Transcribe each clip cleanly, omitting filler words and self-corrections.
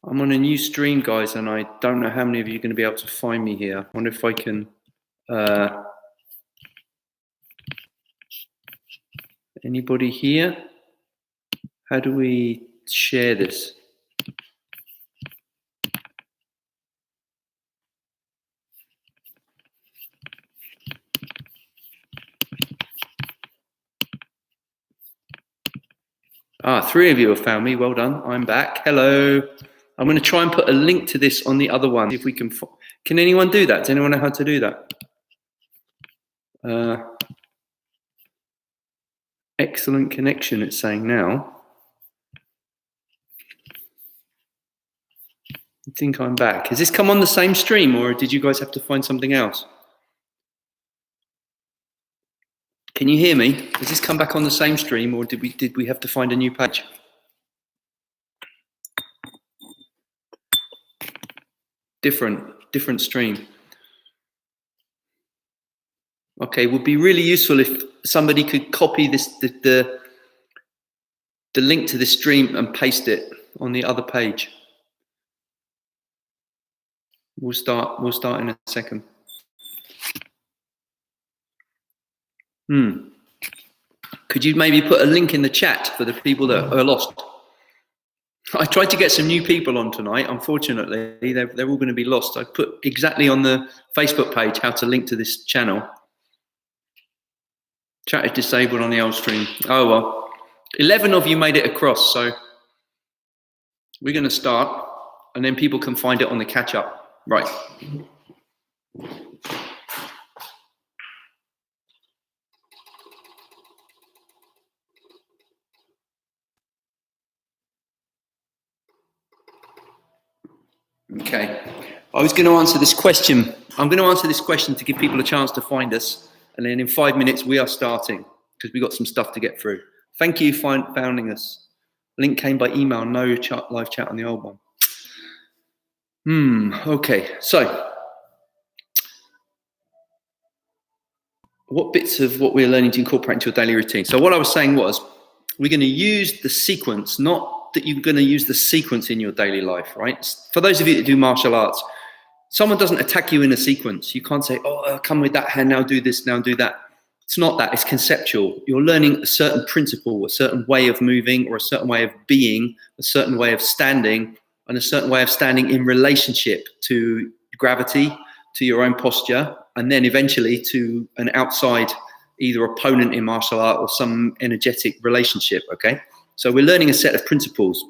I'm on a new stream, guys, and I don't know how many of you are going to be able to find me here. I wonder if I can... anybody here? How do we share this? Three of you have found me. Well done. I'm back. Hello. I'm going to try and put a link to this on the other one. If we can. Can anyone do that? Does anyone know how to do that? Excellent connection, it's saying now. I think I'm back. Has this come on the same stream, or did you guys have to find something else? Can you hear me? Has this come back on the same stream, or did we have to find a new page? Different stream. Okay, would be really useful if somebody could copy this the link to this stream and paste it on the other page. We'll start in a second. Could you maybe put a link in the chat for the people that are lost? I tried to get some new people on tonight. Unfortunately, they're all going to be lost. I put exactly on the Facebook page how to link to this channel. Chat is disabled on the old stream. Oh well. 11 of you made it across, so we're going to start, and then people can find it on the catch-up. Right. Okay. I was going to answer this question. I'm going to answer this question to give people a chance to find us, and then in 5 minutes we are starting because we've got some stuff to get through. Thank you for finding us. Link came by email, no live chat on the old one. Okay, so what bits of what we're learning to incorporate into your daily routine? So what I was saying was, we're going to use the sequence, not that you're going to use the sequence in your daily life, right? For those of you that do martial arts, someone doesn't attack you in a sequence. You can't say, oh, come with that hand, now do this, now do that. It's not that, it's conceptual. You're learning a certain principle, a certain way of moving, or a certain way of being, a certain way of standing, and a certain way of standing in relationship to gravity, to your own posture, and then eventually to an outside, either opponent in martial art or some energetic relationship, okay? So we're learning a set of principles,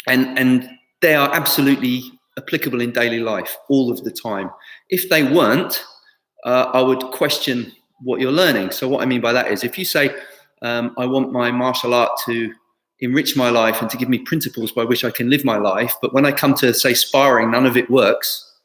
and they are absolutely applicable in daily life all of the time. If they weren't, I would question what you're learning. So what I mean by that is, if you say, I want my martial art to enrich my life and to give me principles by which I can live my life, but when I come to, say, sparring, none of it works,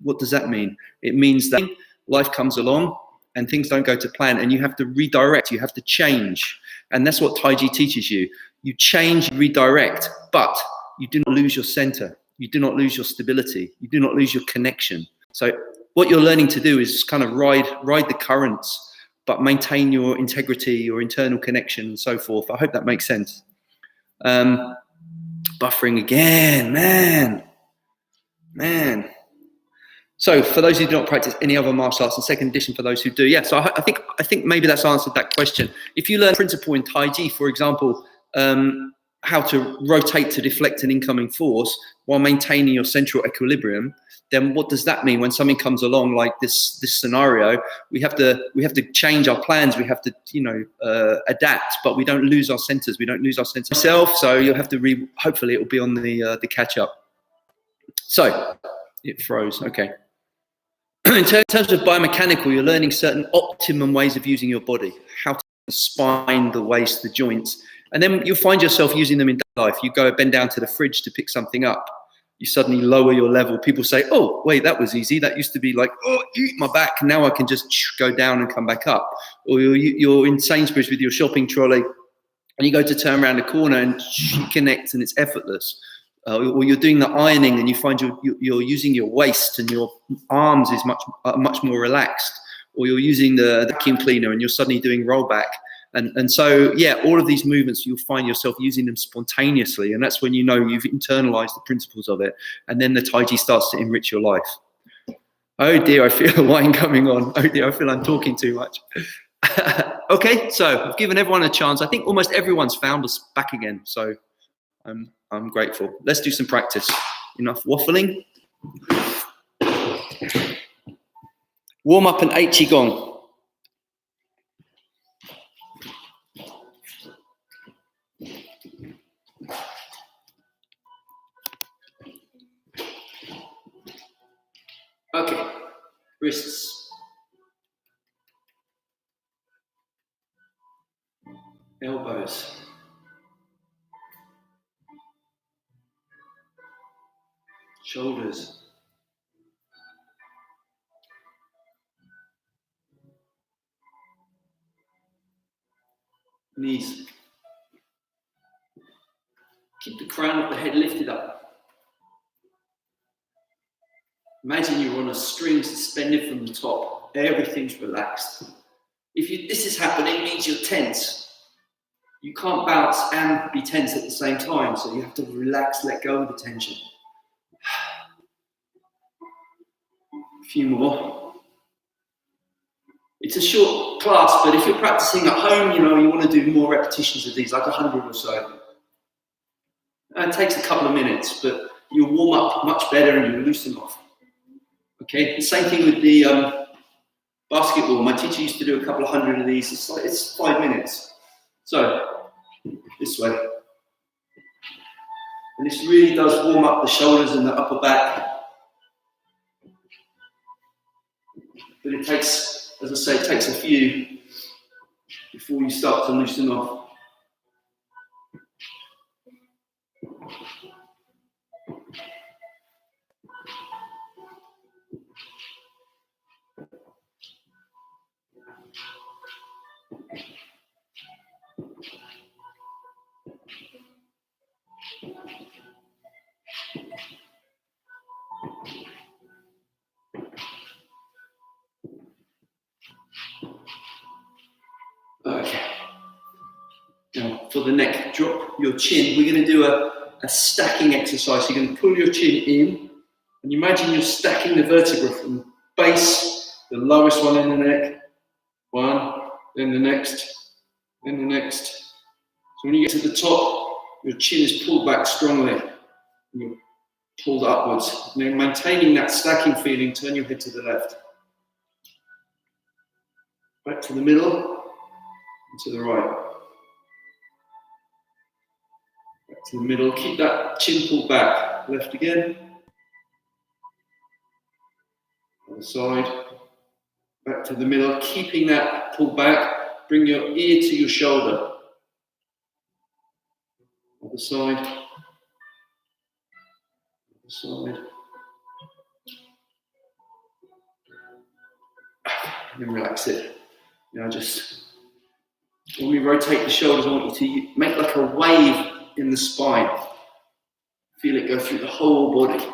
what does that mean? It means that life comes along and things don't go to plan, and you have to redirect, you have to change. And that's what Tai Chi teaches you. You change, redirect, but you do not lose your center. You do not lose your stability. You do not lose your connection. So what you're learning to do is kind of ride the currents, but maintain your integrity, your internal connection, and so forth. I hope that makes sense. Buffering again, man. So for those who do not practice any other martial arts, and second edition for those who do, yeah. So I think maybe that's answered that question. If you learn principle in Tai Chi, for example, how to rotate to deflect an incoming force while maintaining your central equilibrium, then what does that mean when something comes along like this scenario? We have to change our plans. We have to adapt, but we don't lose our centers. We don't lose our sense of self. So you'll have to hopefully it will be on the catch up. So it froze. Okay. In terms of biomechanical, you're learning certain optimum ways of using your body, how to spine, the waist, the joints, and then you'll find yourself using them in daily life. You go bend down to the fridge to pick something up. You suddenly lower your level. People say, oh, wait, that was easy. That used to be like, oh, eat my back. Now I can just go down and come back up. Or you're in Sainsbury's with your shopping trolley and you go to turn around the corner and you connect and it's effortless. Or you're doing the ironing and you find you're using your waist and your arms is much more relaxed. Or you're using the vacuum cleaner and you're suddenly doing rollback. And so, yeah, all of these movements, you'll find yourself using them spontaneously. And that's when you know you've internalized the principles of it. And then the Tai Chi starts to enrich your life. Oh dear, I feel a wine coming on. Oh dear, I feel I'm talking too much. Okay, so I've given everyone a chance. I think almost everyone's found us back again. So I'm grateful. Let's do some practice. Enough waffling. Warm up and 8 Qigong. Okay, wrists, elbows, shoulders, knees. Keep the crown of the head lifted up. Imagine you're on a string suspended from the top. Everything's relaxed. This is happening, it means you're tense. You can't bounce and be tense at the same time, so you have to relax, let go of the tension. A few more. It's a short class, but if you're practicing at home, you want to do more repetitions of these, like 100 or so. It takes a couple of minutes, but you'll warm up much better and you'll loosen off. Okay, the same thing with the basketball. My teacher used to do a couple of hundred of these. It's 5 minutes. So, this way. And this really does warm up the shoulders and the upper back. But it takes, as I say, it takes a few before you start to loosen off. Okay. Now, for the neck, drop your chin. We're going to do a stacking exercise. You're going to pull your chin in, and you imagine you're stacking the vertebra from base, the lowest one in the neck, one, then the next, then the next. So when you get to the top, your chin is pulled back strongly, and you're pulled upwards. Now, maintaining that stacking feeling, turn your head to the left. Back to the middle, and to the right. To the middle, keep that chin pulled back. Left again. Other side. Back to the middle, keeping that pulled back. Bring your ear to your shoulder. Other side. Other side. And then relax it. Now when we rotate the shoulders, I want you to make like a wave in the spine. Feel it go through the whole body.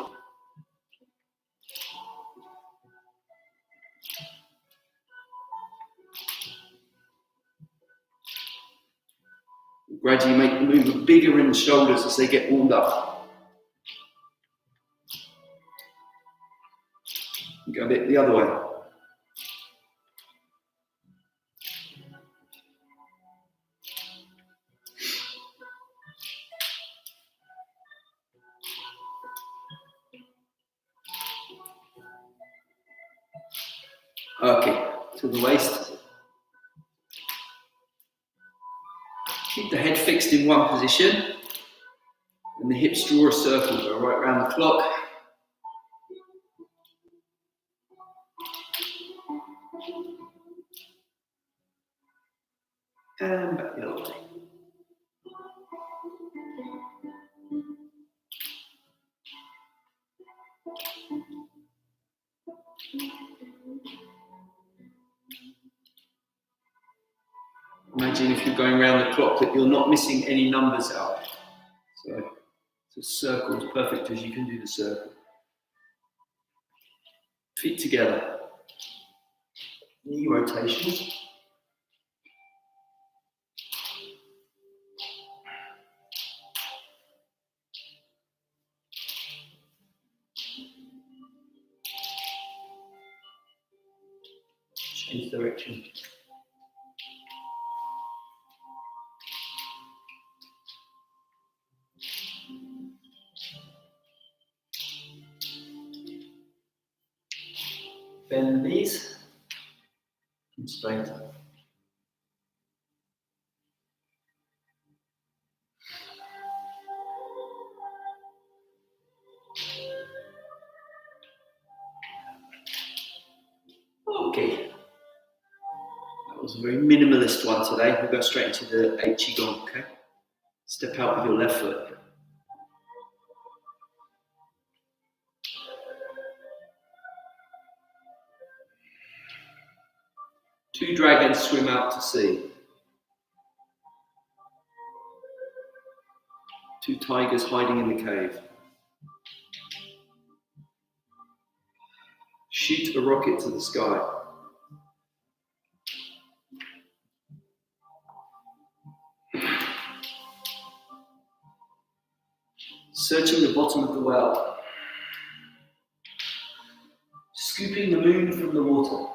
Gradually make the movement bigger in the shoulders as they get warmed up. Go a bit the other way. Okay, to the waist. Keep the head fixed in one position, and the hips draw a circle, go right around the clock. And back the other way. Imagine if you're going around the clock that you're not missing any numbers out. So it's a circle, as perfect as you can do the circle. Feet together. Knee rotations. change direction. Bend the knees and straight. Okay, that was a very minimalist one today. We'll go straight into the Qigong, okay? Step out with your left foot. Two dragons swim out to sea. Two tigers hiding in the cave. Shoot a rocket to the sky. Searching the bottom of the well. Scooping the moon from the water.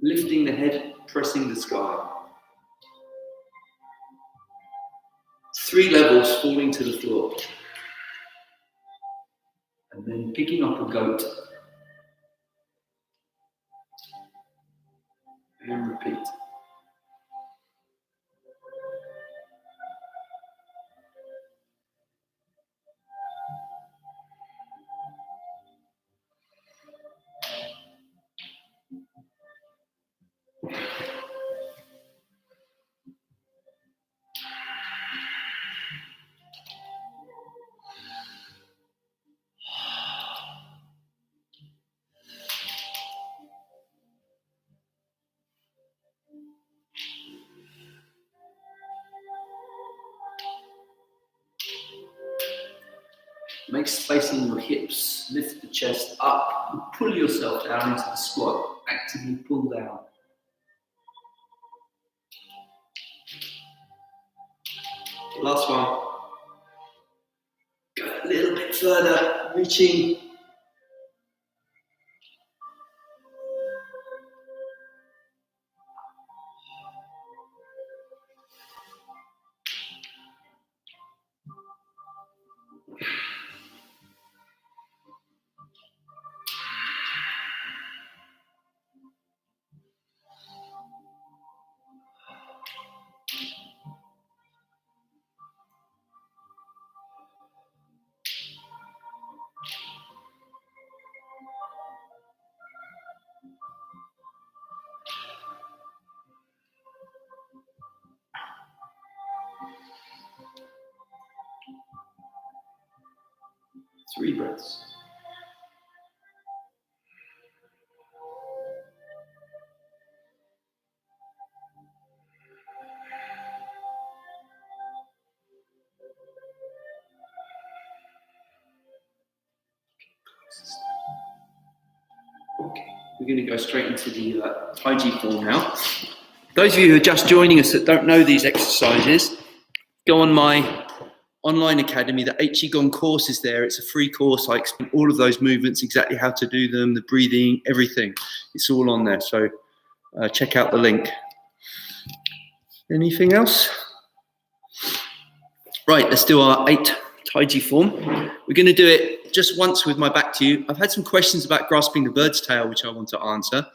Lifting the head, pressing the sky. 3 levels falling to the floor. And then picking up a goat. And repeat. Make space in your hips, lift the chest up, and pull yourself down into the squat. Actively pull down. Last one. Go a little bit further, reaching. Three breaths. Okay, we're going to go straight into the Tai Chi form now. Those of you who are just joining us that don't know these exercises, go on my online academy. The Qigong course is there. It's a free course. I explain all of those movements, exactly how to do them, the breathing, everything. It's all on there. So check out the link. Anything else? Right, let's do our 8 Tai Chi form. We're going to do it just once with my back to you. I've had some questions about grasping the bird's tail, which I want to answer.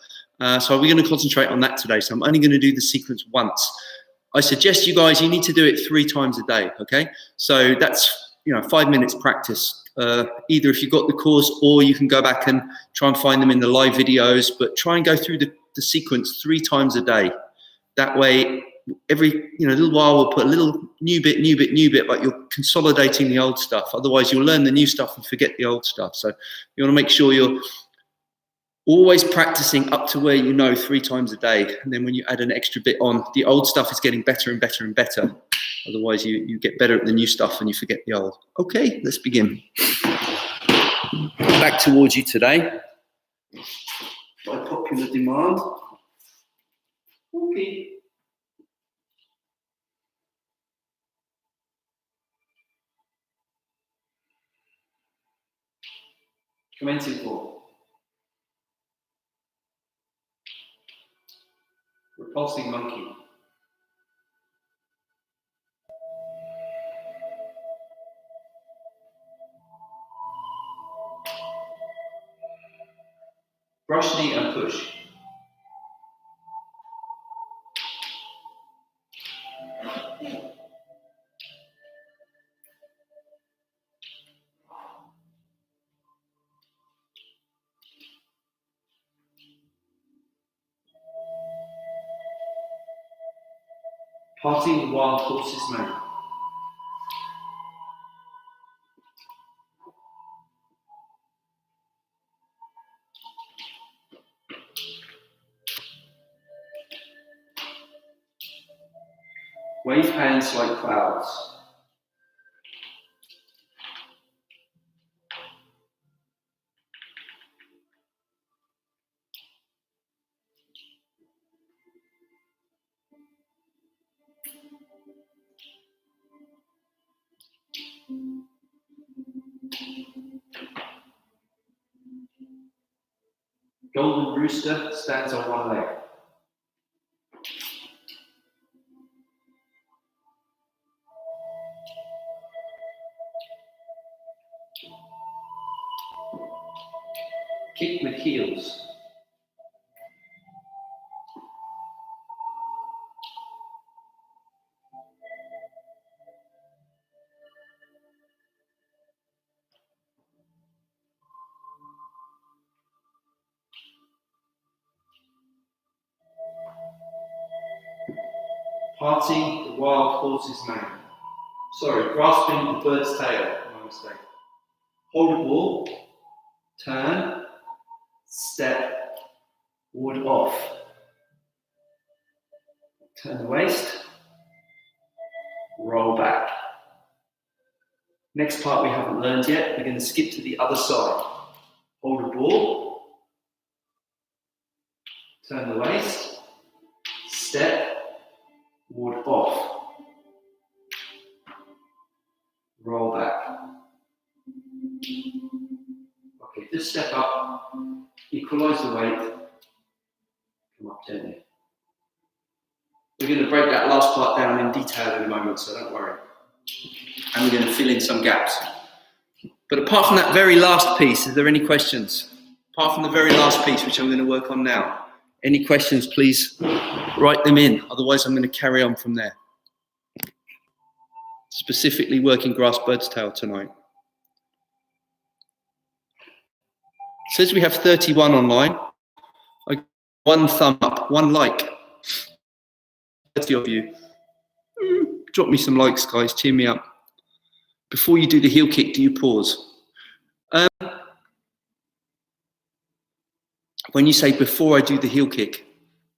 So we're going to concentrate on that today. So I'm only going to do the sequence once. I suggest you guys, you need to do it 3 times a day, okay? So that's, 5 minutes practice. Either if you've got the course or you can go back and try and find them in the live videos, but try and go through the sequence 3 times a day. That way, every little while we'll put a little new bit, but you're consolidating the old stuff. Otherwise, you'll learn the new stuff and forget the old stuff. So you want to make sure you're always practicing up to where 3 times a day. And then when you add an extra bit on, the old stuff is getting better and better and better. Otherwise, you get better at the new stuff and you forget the old. Okay, let's begin. Back towards you today. By popular demand. Okay. Commencing 4. Repulsing monkey. Brush knee and push. Parting the wild horse's mane. Wave hands like clouds. Golden rooster stands on one leg. Kick with heels. Parting the wild horse's mane. Sorry, grasping the bird's tail. My mistake. Hold the ball. Turn. Step. Ward off. Turn the waist. Roll back. Next part we haven't learned yet. We're going to skip to the other side. Hold the ball. Turn the waist. Step. Ward off. Roll back. Okay, just step up. Equalize the weight. Come up gently. We're going to break that last part down in detail in a moment, so don't worry. And we're going to fill in some gaps. But apart from that very last piece, is there any questions? Apart from the very last piece, which I'm going to work on now. Any questions, please write them in. Otherwise, I'm going to carry on from there. Specifically working grass bird's tail tonight. It says we have 31 online. One thumb up, one like. 30 of you. Drop me some likes, guys. Cheer me up. Before you do the heel kick, do you pause? When you say before I do the heel kick,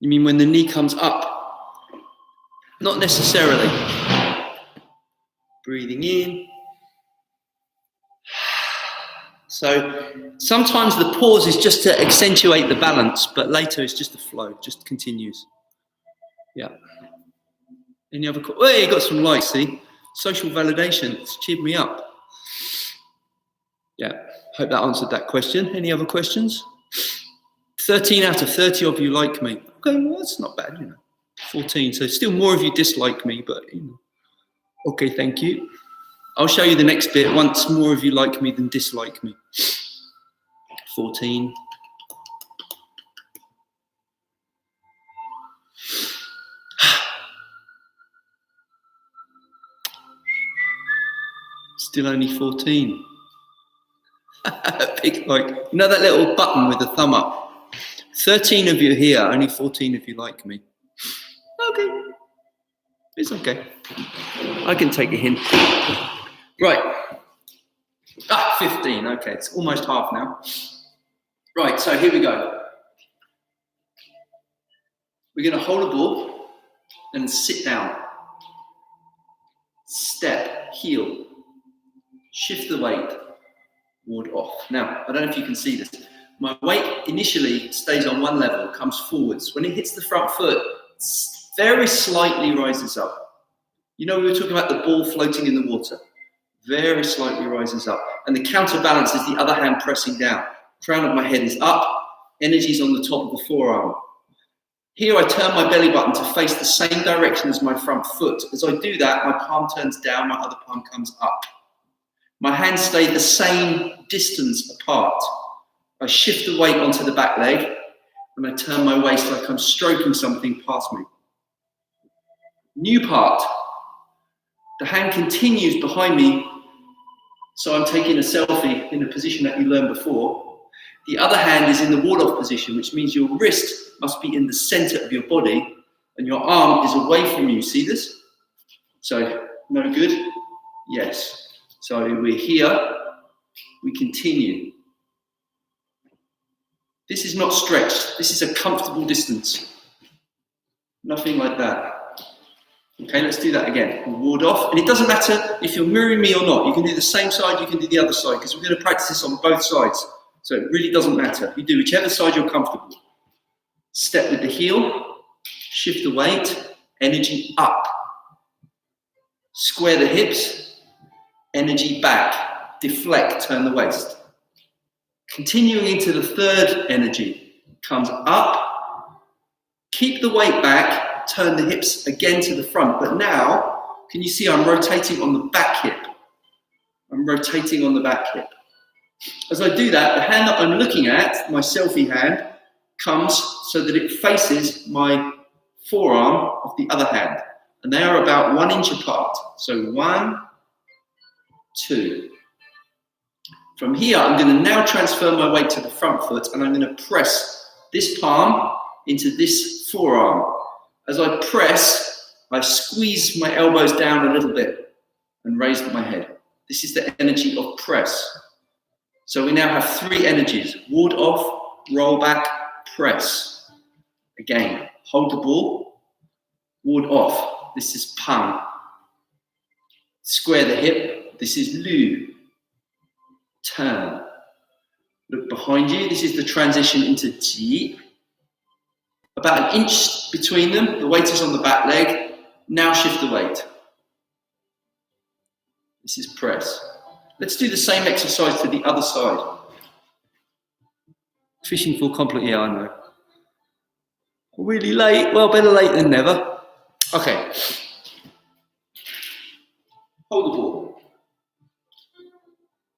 you mean when the knee comes up? Not necessarily. Breathing in. So sometimes the pause is just to accentuate the balance, but later it's just a flow, just continues. Yeah. Any other? Oh, you got some likes, see? Social validation, it's cheered me up. Yeah, hope that answered that question. Any other questions? 13 out of 30 of you like me. Okay, well, that's not bad, you know. 14, so still more of you dislike me, but, you know. Okay, thank you. I'll show you the next bit once more of you like me than dislike me. 14. Still only 14. Big like, you know that little button with the thumb up? 13 of you here, only 14 of you like me. Okay. It's okay. I can take a hint. Right. 15. Okay, it's almost half now. Right, so here we go. We're going to hold a ball and sit down. Step, heel. Shift the weight. Ward off. Now, I don't know if you can see this. My weight initially stays on one level, comes forwards. When it hits the front foot, it very slightly rises up. You know, we were talking about the ball floating in the water. very slightly rises up. And the counterbalance is the other hand pressing down. Crown of my head is up, energy's on the top of the forearm. Here I turn my belly button to face the same direction as my front foot. As I do that, my palm turns down, my other palm comes up. My hands stay the same distance apart. I shift the weight onto the back leg and I turn my waist like I'm stroking something past me. New part. The hand continues behind me, so I'm taking a selfie in a position that you learned before. The other hand is in the ward-off position, which means your wrist must be in the center of your body and your arm is away from you. See this? So, no good? Yes. So we're here, we continue. This is not stretched, this is a comfortable distance. Nothing like that. Okay, let's do that again. Ward off, and it doesn't matter if you're mirroring me or not. You can do the same side, you can do the other side, because we're going to practice this on both sides. So it really doesn't matter. You do whichever side you're comfortable. Step with the heel, shift the weight, energy up. Square the hips, energy back. Deflect, turn the waist. Continuing into the third energy. Comes up, keep the weight back, turn the hips again to the front. But now, can you see I'm rotating on the back hip? I'm rotating on the back hip. As I do that, the hand that I'm looking at, my selfie hand, comes so that it faces my forearm of the other hand. And they are about 1 inch apart. So 1, 2. From here, I'm going to now transfer my weight to the front foot and I'm going to press this palm into this forearm. As I press, I squeeze my elbows down a little bit and raise my head. This is the energy of press. So we now have 3 energies: ward off, roll back, press. Again, hold the ball, ward off. This is pang. Square the hip. This is lu. Turn. Look behind you. This is the transition into ji. About 1 inch between them. The weight is on the back leg. Now shift the weight. This is press. Let's do the same exercise to the other side. Fishing for compliment. Yeah, I know. Really late. Well, better late than never. Okay. Hold the ball.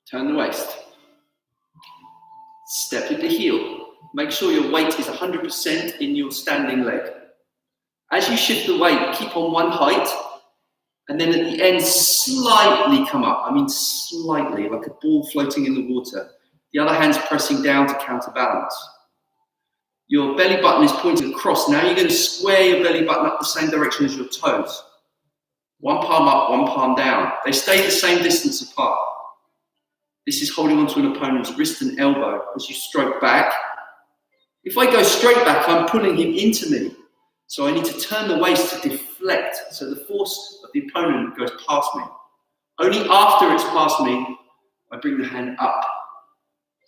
Turn the waist. Step with the heel. Make sure your weight is 100% in your standing leg. As you shift the weight, keep on one height, and then at the end, slightly come up. I mean slightly, like a ball floating in the water. The other hand's pressing down to counterbalance. Your belly button is pointing across. Now you're going to square your belly button up the same direction as your toes. 1 palm up, 1 palm down. They stay the same distance apart. This is holding onto an opponent's wrist and elbow as you stroke back. If I go straight back, I'm pulling him into me. So I need to turn the waist to deflect, so the force of the opponent goes past me. Only after it's past me, I bring the hand up.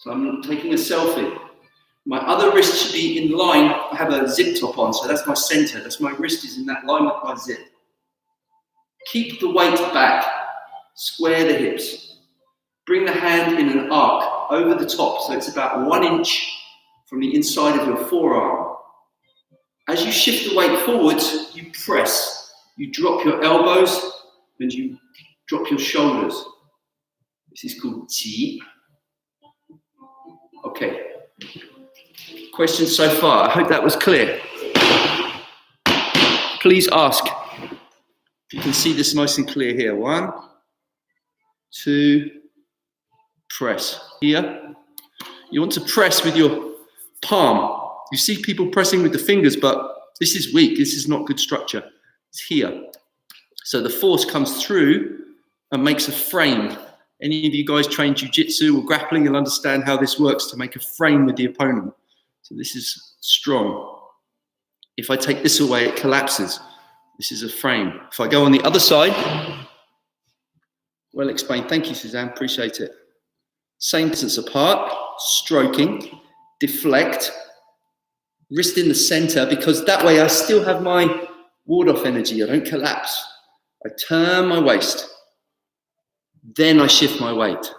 So I'm taking a selfie. My other wrist should be in line. I have a zip top on, so that's my center. That's my wrist is in that line with my zip. Keep the weight back. Square the hips. Bring the hand in an arc over the top, so it's about 1 inch from the inside of your forearm. As you shift the weight forwards, you press. You drop your elbows and you drop your shoulders. This is called ji. Okay. Questions so far? I hope that was clear. Please ask. You can see this nice and clear here. 1, 2, press. Here. You want to press with your palm. You see people pressing with the fingers, but this is weak. This is not good structure. It's here. So the force comes through and makes a frame. Any of you guys train jiu-jitsu or grappling, you'll understand how this works to make a frame with the opponent. So this is strong. If I take this away, it collapses. This is a frame. If I go on the other side, well explained. Thank you, Suzanne. Appreciate it. Same distance apart, stroking, deflect, wrist in the center, because that way I still have my ward-off energy. I don't collapse. I turn my waist. Then I shift my weight.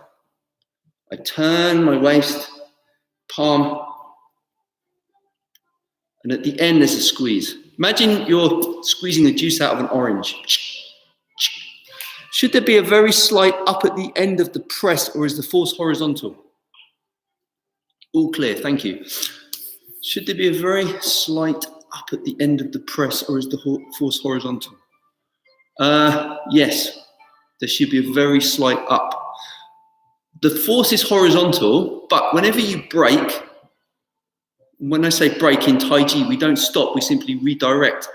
I turn my waist, palm, and at the end there's a squeeze. Imagine you're squeezing the juice out of an orange. Should there be a very slight up at the end of the press, or is the force horizontal? All clear, thank you. Should there be a very slight up at the end of the press, or is the force horizontal? Yes, there should be a very slight up. The force is horizontal, but whenever you break, when I say break in Tai Chi, we don't stop, we simply redirect.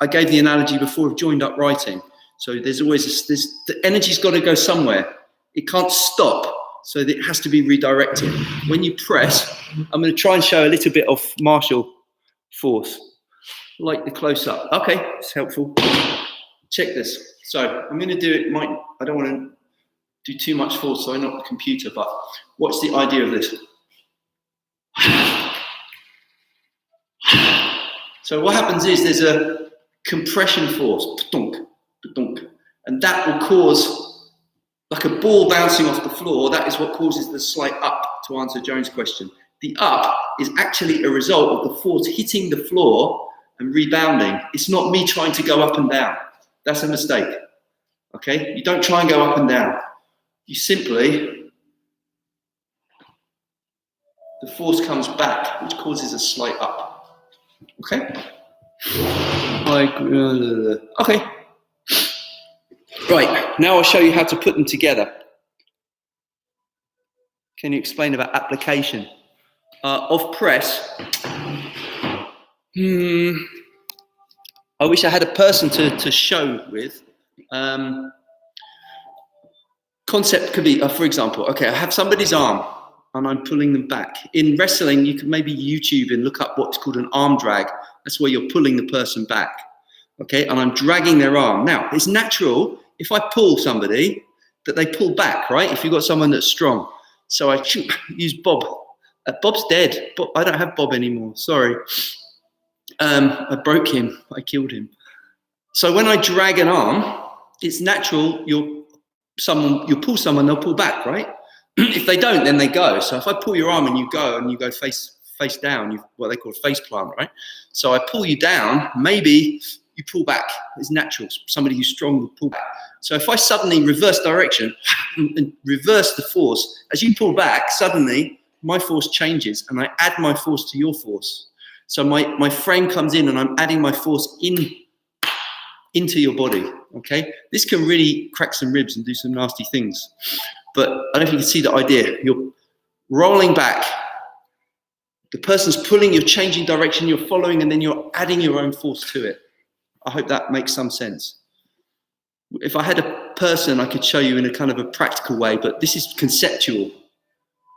I gave the analogy before of joined up writing. So there's always the energy's got to go somewhere. It can't stop, so it has to be redirected. When you press, I'm going to try and show a little bit of martial force, like the close-up. Okay, it's helpful. Check this. So I'm going to do it. I don't want to do too much force, so I knock the computer. But what's the idea of this? So what happens is there's a compression force, and that will cause, like a ball bouncing off the floor, that is what causes the slight up, to answer Joan's question. The up is actually a result of the force hitting the floor and rebounding. It's not me trying to go up and down. That's a mistake. Okay? You don't try and go up and down. You simply, the force comes back, which causes a slight up. Okay? Okay. Right, now I'll show you how to put them together. Can you explain about application of press? I wish I had a person to show with. Concept could be, for example, okay, I have somebody's arm and I'm pulling them back. In wrestling, you could maybe YouTube and look up what's called an arm drag. That's where you're pulling the person back. Okay, and I'm dragging their arm. Now, it's natural if I pull somebody that they pull back, right? If you've got someone that's strong. So I use Bob. Bob's dead. I don't have Bob anymore. Sorry. I broke him. I killed him. So when I drag an arm, it's natural. You pull someone, they'll pull back, right? If they don't, then they go. So if I pull your arm and you go face down, what they call face plant, right? So I pull you down, maybe you pull back. It's natural. Somebody who's strong will pull back. So if I suddenly reverse direction and reverse the force, as you pull back, suddenly my force changes and I add my force to your force. So my frame comes in and I'm adding my force into your body, okay? This can really crack some ribs and do some nasty things. But I don't know if you can see the idea. You're rolling back. The person's pulling, you're changing direction, you're following, and then you're adding your own force to it. I hope that makes some sense. If I had a person, I could show you in a kind of a practical way, but this is conceptual.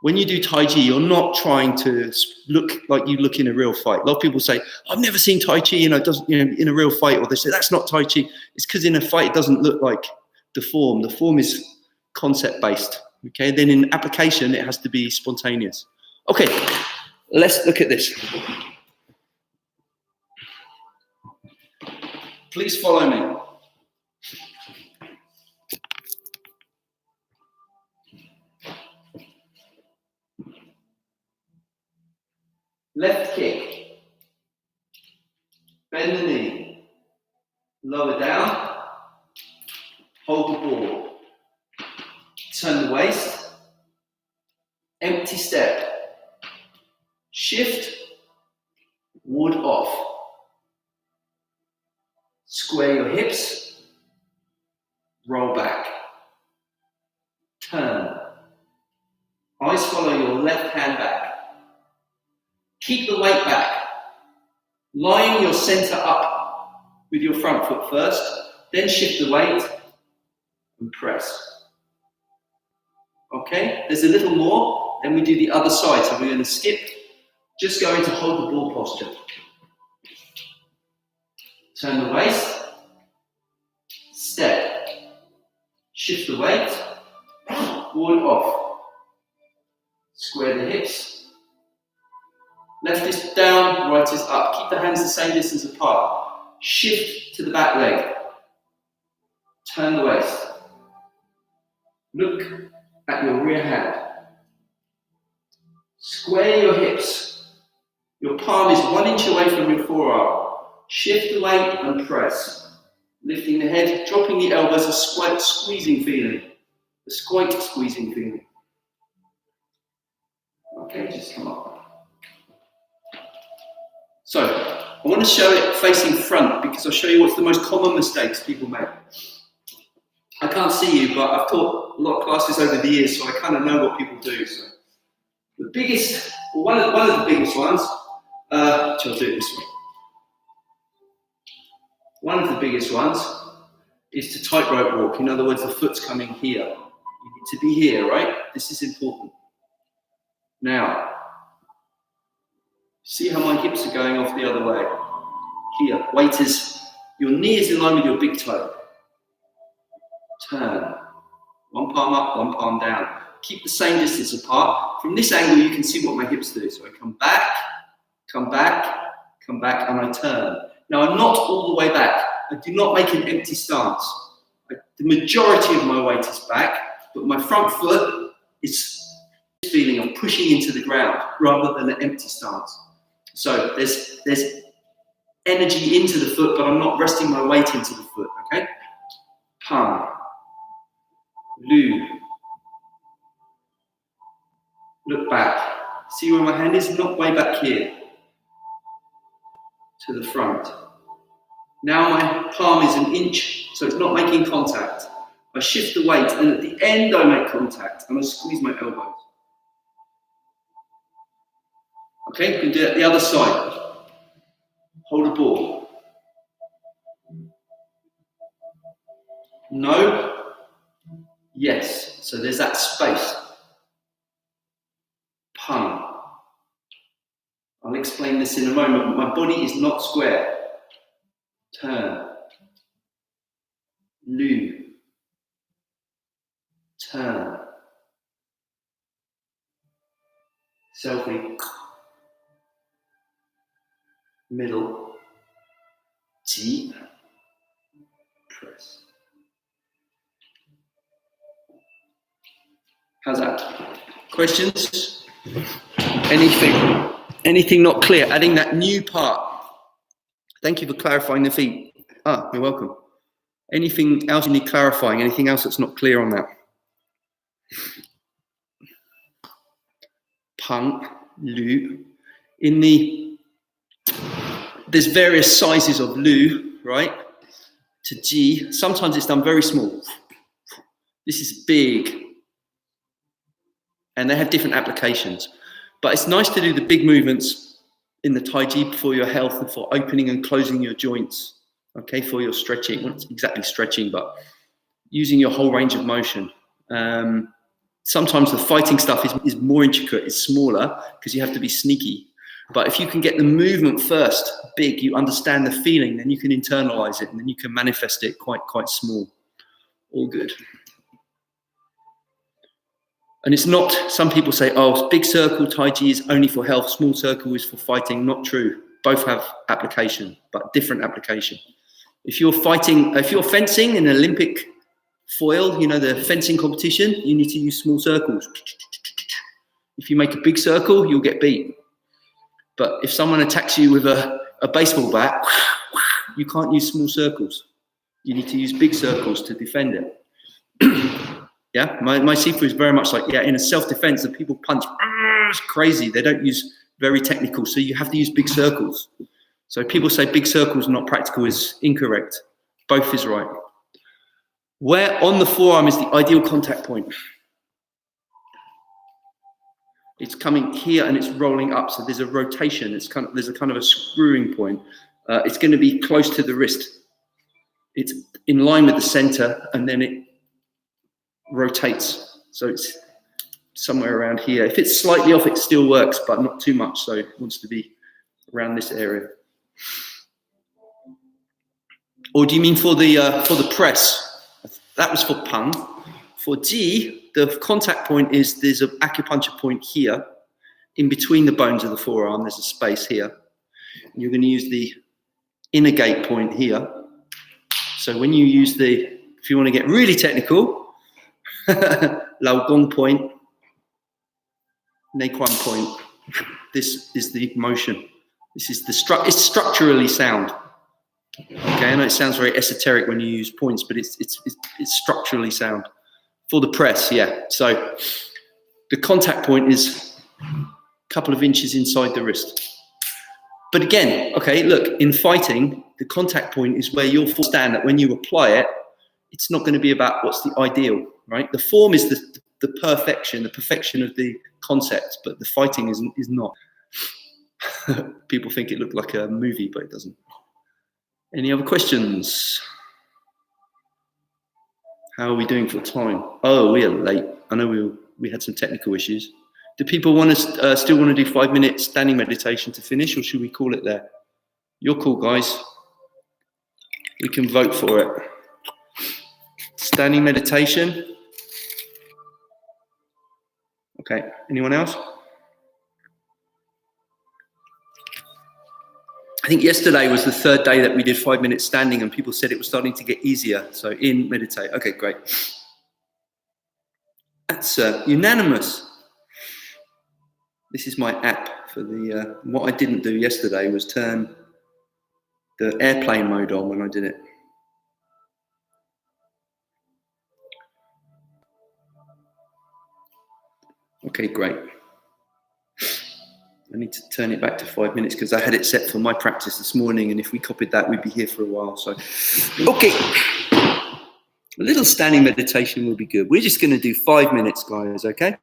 When you do Tai Chi, you're not trying to look like you look in a real fight. A lot of people say, I've never seen Tai Chi, in a real fight, or they say, that's not Tai Chi. It's because in a fight, it doesn't look like the form. The form is concept-based, okay? Then in application, it has to be spontaneous. Okay, let's look at this. Please follow me. Left kick. Bend the knee. Lower down. Hold the ball. Turn the waist. Empty step. Shift. Ward off. Square your hips. Roll back. Turn. Eyes follow your left hand back. Keep the weight back. Line your center up with your front foot first, then shift the weight and press. Okay, there's a little more, then we do the other side. So we're going to skip, just going to hold the ball posture. Turn the waist, step, shift the weight, ward off, square the hips. Left is down, right is up. Keep the hands the same distance apart. Shift to the back leg. Turn the waist. Look at your rear hand. Square your hips. Your palm is 1 inch away from your forearm. Shift the weight and press. Lifting the head, dropping the elbows, a slight squeezing feeling. A slight squeezing feeling. Okay, just come up. So, I want to show it facing front because I'll show you what's the most common mistakes people make. I can't see you, but I've taught a lot of classes over the years, so I kind of know what people do. So, the biggest, or one of the biggest ones, I'll do it this way. One of the biggest ones is to tightrope walk. In other words, the foot's coming here. You need to be here, right? This is important. Now, see how my hips are going off the other way. Here, weight is, your knee is in line with your big toe. Turn. One palm up, one palm down. Keep the same distance apart. From this angle, you can see what my hips do. So I come back, come back, come back, and I turn. Now, I'm not all the way back. I do not make an empty stance. The majority of my weight is back, but my front foot is feeling of pushing into the ground rather than an empty stance. So there's energy into the foot, but I'm not resting my weight into the foot, okay? Pum. Lu. Look back. See where my hand is? Not way back here. To the front. Now my palm is 1 inch, so it's not making contact. I shift the weight, and at the end I make contact, and I squeeze my elbows. Okay, you can do it the other side. Hold a ball. No. Yes. So there's that space. Pum. I'll explain this in a moment, but my body is not square. Turn. Lu. Turn. Selfie. Middle. Deep. Press. How's that? Questions? Anything not clear? Adding that new part. Thank you for clarifying the feet. You're welcome. Anything else you need clarifying? Anything else that's not clear on that? Pung, Lu. There's various sizes of Lu, right? To Ji. Sometimes it's done very small. This is big. And they have different applications. But it's nice to do the big movements in the Tai Chi for your health and for opening and closing your joints, okay, for your stretching. Well, not exactly stretching, but using your whole range of motion. Sometimes the fighting stuff is more intricate, it's smaller, because you have to be sneaky. But if you can get the movement first, big, you understand the feeling, then you can internalize it, and then you can manifest it quite small. All good. And it's not, some people say, oh, big circle Tai Chi is only for health, small circle is for fighting. Not true. Both have application, but different application. If you're fencing in an Olympic foil, you know, the fencing competition, you need to use small circles. If you make a big circle, you'll get beat. But if someone attacks you with a baseball bat, you can't use small circles. You need to use big circles to defend it. Yeah, my Sifu is very much like, in a self-defense, the people punch, it's crazy. They don't use very technical, so you have to use big circles. So people say big circles not practical is incorrect. Both is right. Where on the forearm is the ideal contact point? It's coming here and it's rolling up, so there's a rotation. There's a kind of a screwing point. It's going to be close to the wrist. It's in line with the center, and then it rotates, so it's somewhere around here. If it's slightly off, it still works, but not too much, so it wants to be around this area. Or do you mean for the press? That was for Pung. For Ji, the contact point is, there's an acupuncture point here, in between the bones of the forearm, there's a space here. And you're going to use the inner gate point here. So when you use if you want to get really technical, Lao Gong point, Nequan point. This is the motion. This is the it's structurally sound. Okay, I know it sounds very esoteric when you use points, but it's structurally sound. For the press, yeah. So the contact point is a couple of inches inside the wrist. But again, okay, look, in fighting, the contact point is where you'll understand that when you apply it, it's not going to be about what's the ideal, right? The form is the perfection of the concept, but the fighting is not. People think it looked like a movie, but it doesn't. Any other questions? How are we doing for time? Oh, we are late. I know we had some technical issues. Do people want to still want to do 5 minutes standing meditation to finish, or should we call it there? You're cool, guys. We can vote for it. Standing meditation. Okay. Anyone else? I think yesterday was the third day that we did 5 minutes standing, and people said it was starting to get easier. So meditate. Okay, great. That's unanimous. This is my app for the. What I didn't do yesterday was turn the airplane mode on when I did it. Okay, great. I need to turn it back to 5 minutes because I had it set for my practice this morning, and if we copied that, we'd be here for a while. So, okay. A little standing meditation will be good. We're just going to do 5 minutes, guys, okay?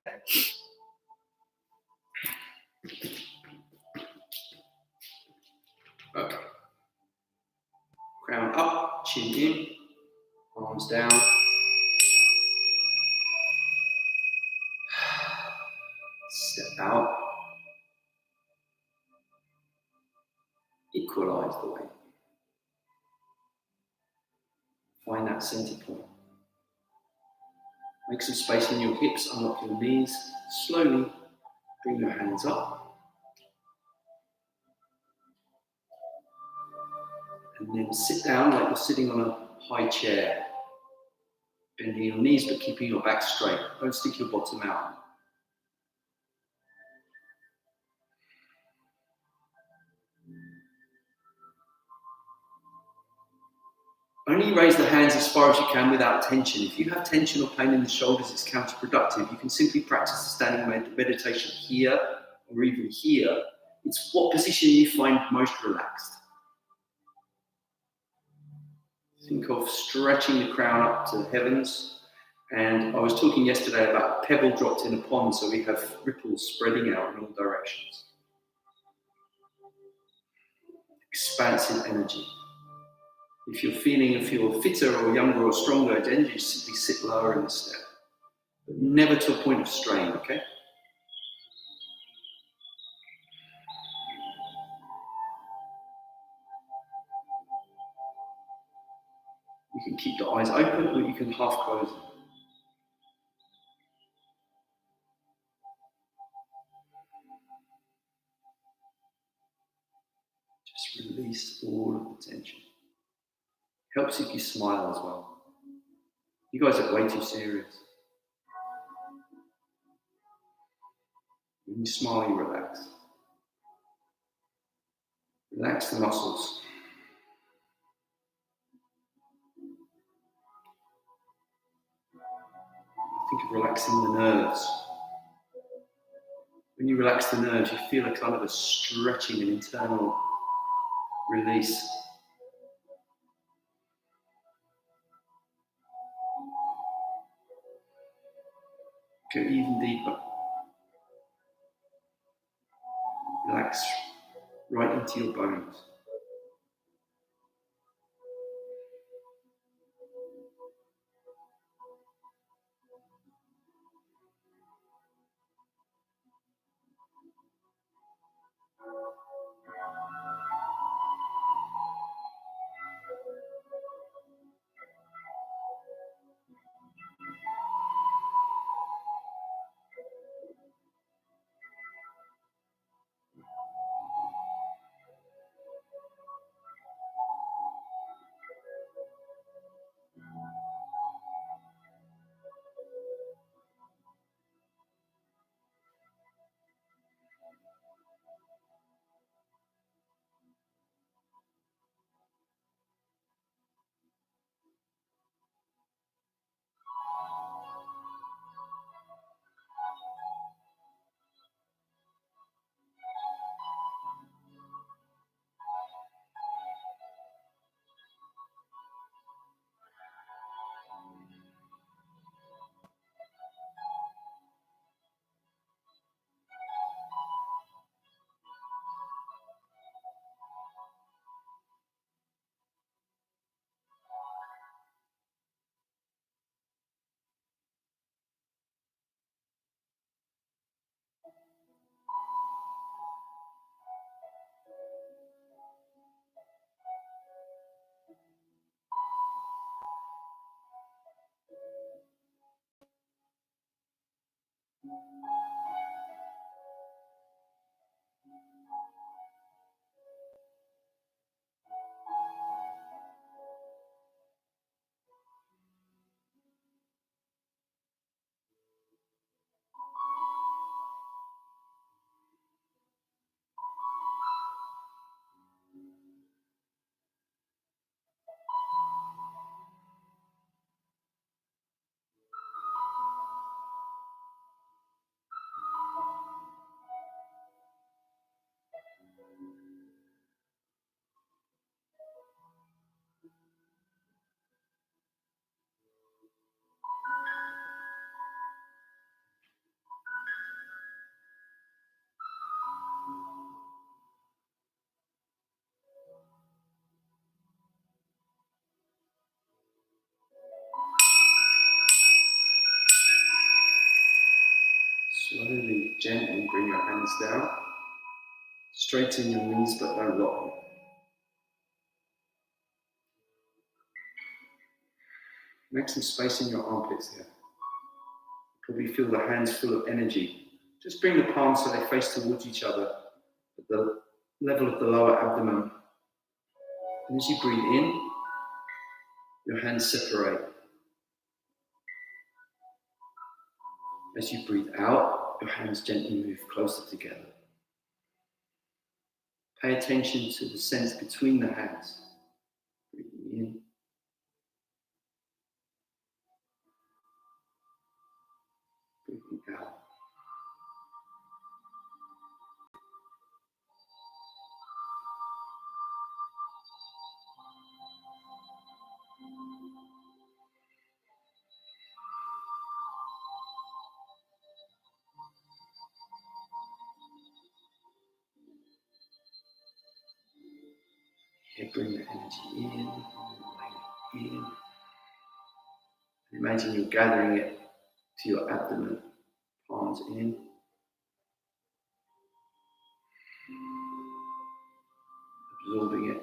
Okay. Crown up, chin in, arms down. Step out. Equalize the weight. Find that center point. Make some space in your hips, unlock your knees. Slowly bring your hands up. And then sit down like you're sitting on a high chair. Bending your knees but keeping your back straight. Don't stick your bottom out. Only raise the hands as far as you can without tension. If you have tension or pain in the shoulders, it's counterproductive. You can simply practice the standing meditation here or even here. It's what position you find most relaxed. Think of stretching the crown up to the heavens. And I was talking yesterday about a pebble dropped in a pond, so we have ripples spreading out in all directions. Expansive energy. If you're fitter or younger or stronger, then you simply sit lower in the step. But never to a point of strain, okay? You can keep the eyes open or you can half close them. Just release all of the tension. Helps if you smile as well. You guys are way too serious. When you smile, you relax. Relax the muscles. Think of relaxing the nerves. When you relax the nerves, you feel a kind of a stretching, an internal release. Go even deeper. Relax right into your bones. Slowly, gently bring your hands down. Straighten your knees, but don't lock them. Make some space in your armpits here. Probably feel the hands full of energy. Just bring the palms so they face towards each other at the level of the lower abdomen. And as you breathe in, your hands separate. As you breathe out, your hands gently move closer together. Pay attention to the sense between the hands. Breathing in. Breathing out. Here, bring the energy in. Imagine you're gathering it to your abdomen, palms in. Absorbing it.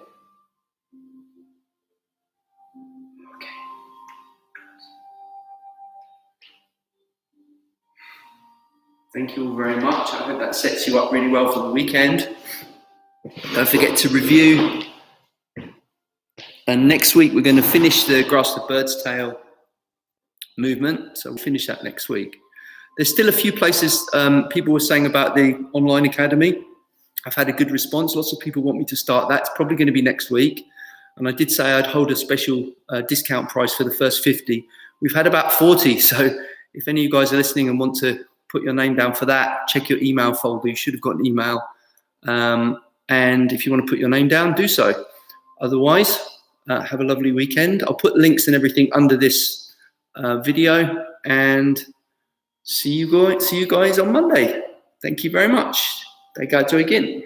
Okay. Thank you all very much. I hope that sets you up really well for the weekend. Don't forget to review. And next week, we're going to finish the grasp the bird's tail movement. So we'll finish that next week. There's still a few places people were saying about the online academy. I've had a good response. Lots of people want me to start that. It's probably going to be next week. And I did say I'd hold a special discount price for the first 50. We've had about 40. So if any of you guys are listening and want to put your name down for that, check your email folder. You should have got an email. And if you want to put your name down, do so. Otherwise, have a lovely weekend. I'll put links and everything under this video, and see you guys on Monday. Thank you very much. Taika again.